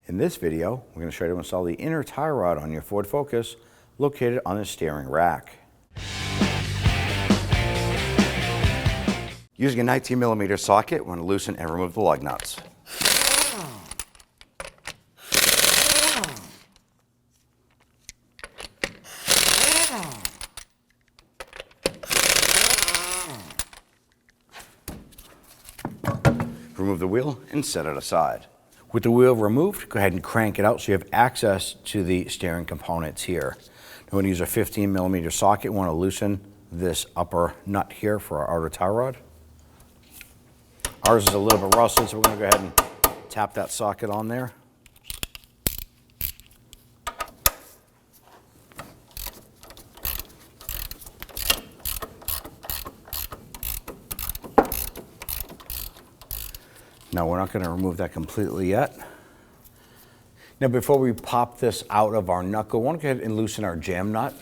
In this video, we're going to show you how to install the inner tie rod on your Ford Focus located on the steering rack. Using a 19mm socket, we're going to loosen and remove the lug nuts. Remove the wheel and set it aside. With the wheel removed, go ahead and crank it out so you have access to the steering components here. Now we're going to use a 15mm socket. We want to loosen this upper nut here for our outer tie rod. Ours is a little bit rusted, so we're going to go ahead and tap that socket on there. Now we're not going to remove that completely yet. Now before we pop this out of our knuckle, I want to go ahead and loosen our jam nut.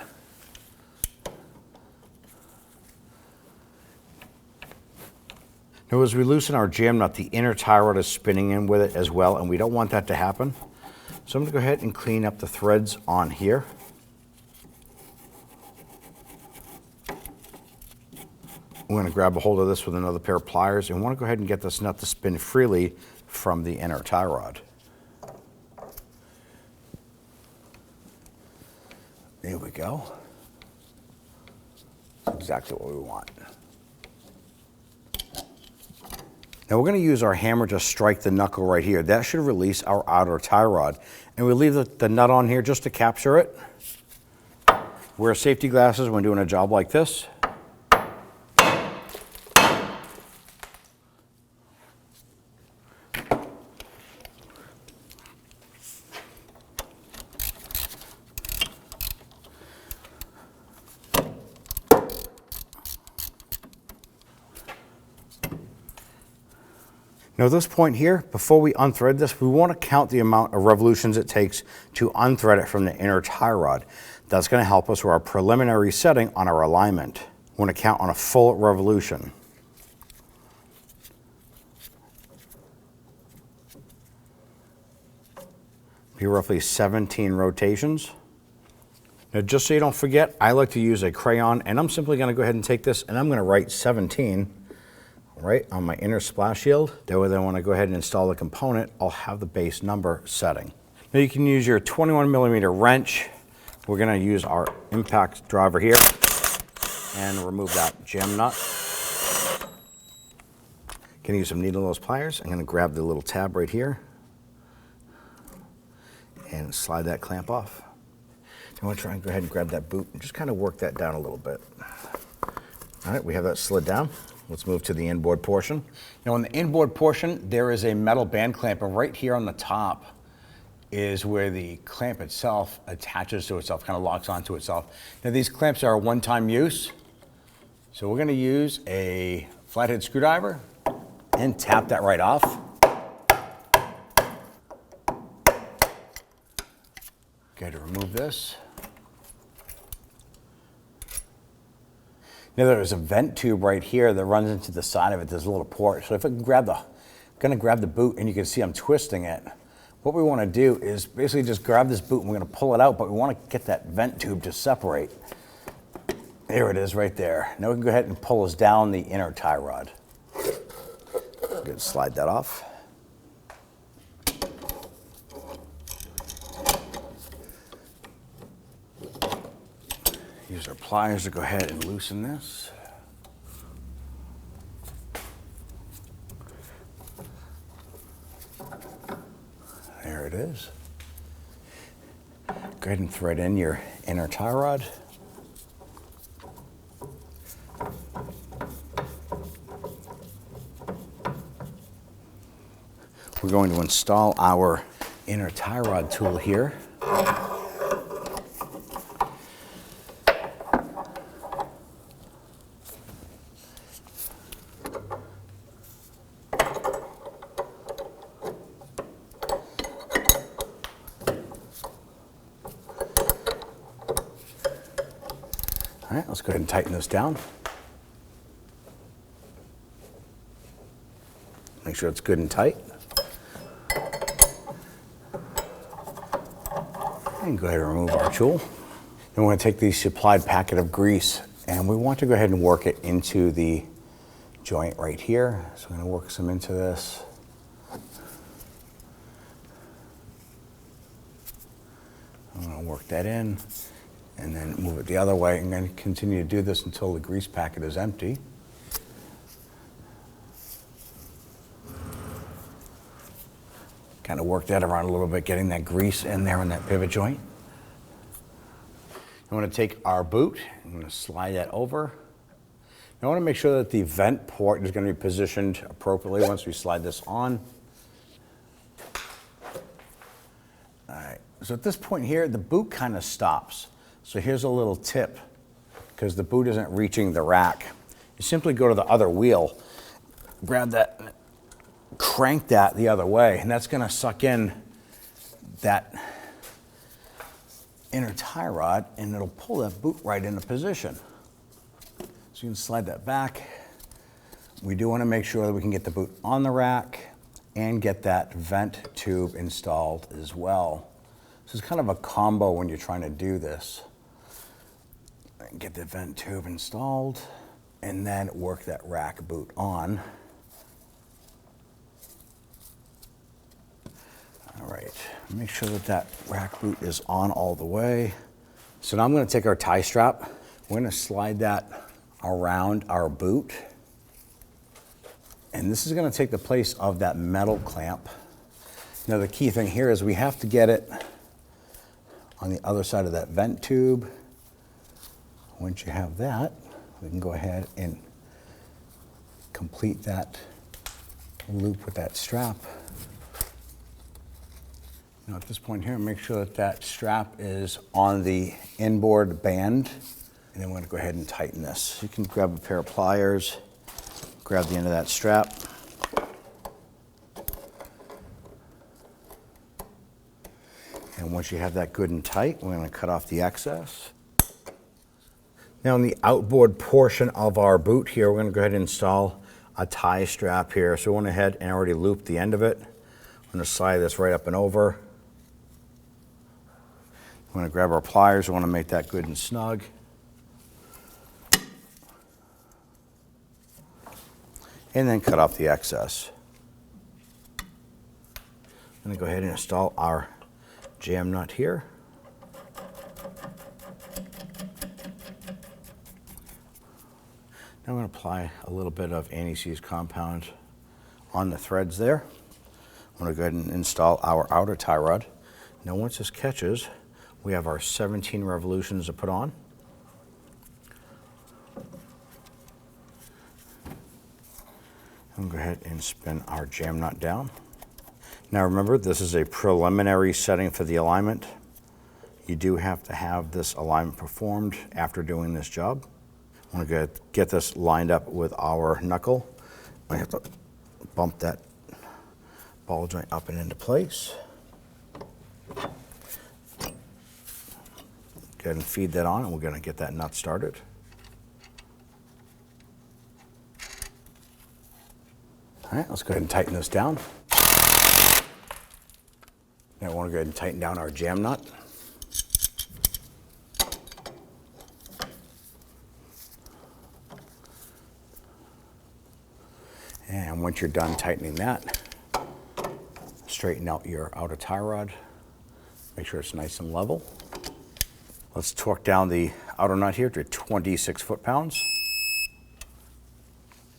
Now as we loosen our jam nut, the inner tie rod is spinning in with it as well, and we don't want that to happen. So I'm going to go ahead and clean up the threads on here. I'm going to grab a hold of this with another pair of pliers and want to go ahead and get this nut to spin freely from the inner tie rod. There we go. That's exactly what we want. Now we're going to use our hammer to strike the knuckle right here. That should release our outer tie rod. And we leave the nut on here just to capture it. Wear safety glasses when doing a job like this. Now at this point here, before we unthread this, we want to count the amount of revolutions it takes to unthread it from the inner tie rod. That's going to help us with our preliminary setting on our alignment. We want to count on a full revolution. Be roughly 17 rotations. Now just so you don't forget, I like to use a crayon, and I'm simply going to go ahead and take this and I'm going to write 17 right on my inner splash shield. That way then when I go ahead and install the component, I'll have the base number setting. Now you can use your 21mm wrench. We're going to use our impact driver here and remove that jam nut. Going to use some needle nose pliers. I'm going to grab the little tab right here and slide that clamp off. I want to try and go ahead and grab that boot and just kind of work that down a little bit. All right, we have that slid down. Let's move to the inboard portion. Now on the inboard portion, there is a metal band clamp, and right here on the top is where the clamp itself attaches to itself, kind of locks onto itself. Now these clamps are a one-time use, so we're going to use a flathead screwdriver and tap that right off. Okay, to remove this. Now there's a vent tube right here that runs into the side of it. There's a little port. So if I can grab I'm going to grab the boot, and you can see I'm twisting it. What we want to do is basically just grab this boot and we're going to pull it out, but we want to get that vent tube to separate. There it is right there. Now we can go ahead and pull us down the inner tie rod. Good, slide that off. Use our pliers to go ahead and loosen this. There it is. Go ahead and thread in your inner tie rod. We're going to install our inner tie rod tool here. All right, let's go ahead and tighten this down. Make sure it's good and tight. And go ahead and remove our tool. Then we're going to take the supplied packet of grease and we want to go ahead and work it into the joint right here. So I'm going to work some into this. I'm going to work that in and then move it the other way. I'm going to continue to do this until the grease packet is empty. Kind of work that around a little bit, getting that grease in there in that pivot joint. I want to take our boot, I'm going to slide that over. I want to make sure that the vent port is going to be positioned appropriately once we slide this on. All right, so at this point here, the boot kind of stops. So here's a little tip, because the boot isn't reaching the rack. You simply go to the other wheel, grab that, crank that the other way, and that's going to suck in that inner tie rod and it'll pull that boot right into position. So you can slide that back. We do want to make sure that we can get the boot on the rack and get that vent tube installed as well. So it's kind of a combo when you're trying to do this. Get the vent tube installed and then work that rack boot on. All right, make sure that that rack boot is on all the way. So now I'm going to take our tie strap. We're going to slide that around our boot. And this is going to take the place of that metal clamp. Now the key thing here is we have to get it on the other side of that vent tube. Once you have that, we can go ahead and complete that loop with that strap. Now at this point here, make sure that that strap is on the inboard band, and then we're going to go ahead and tighten this. You can grab a pair of pliers, grab the end of that strap. And once you have that good and tight, we're going to cut off the excess. Now in the outboard portion of our boot here, we're going to go ahead and install a tie strap here. So we went ahead and already looped the end of it. I'm going to slide this right up and over. We're going to grab our pliers. We want to make that good and snug. And then cut off the excess. I'm going to go ahead and install our jam nut here. Now I'm going to apply a little bit of anti-seize compound on the threads there. I'm going to go ahead and install our outer tie rod. Now once this catches, we have our 17 revolutions to put on. I'm going to go ahead and spin our jam nut down. Now remember, this is a preliminary setting for the alignment. You do have to have this alignment performed after doing this job. I want to get this lined up with our knuckle. I have to bump that ball joint up and into place. Go ahead and feed that on, and we're going to get that nut started. All right, let's go ahead and tighten this down. Now we want to go ahead and tighten down our jam nut. And once you're done tightening that, straighten out your outer tie rod. Make sure it's nice and level. Let's torque down the outer nut here to 26 foot-pounds.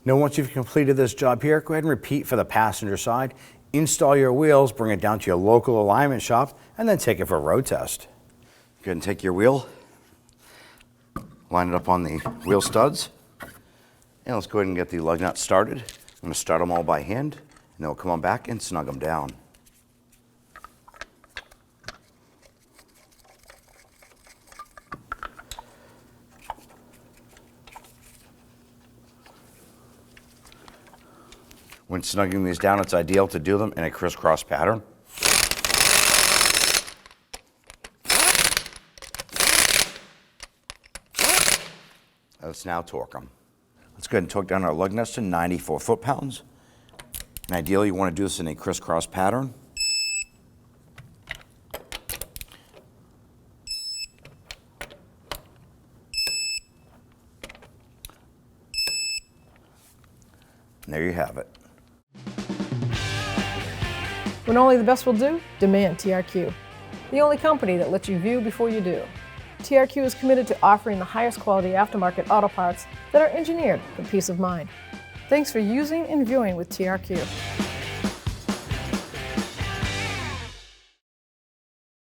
Now once you've completed this job here, go ahead and repeat for the passenger side. Install your wheels, bring it down to your local alignment shop, and then take it for a road test. Go ahead and take your wheel, line it up on the wheel studs, and let's go ahead and get the lug nuts started. I'm going to start them all by hand, and then we'll come on back and snug them down. When snugging these down, it's ideal to do them in a crisscross pattern. Let's now torque them. Let's go ahead and torque down our lug nuts to 94 foot-pounds. And ideally, you want to do this in a crisscross pattern. And there you have it. When only the best will do, demand TRQ. The only company that lets you view before you do. TRQ is committed to offering the highest quality aftermarket auto parts that are engineered for peace of mind. Thanks for using and viewing with TRQ.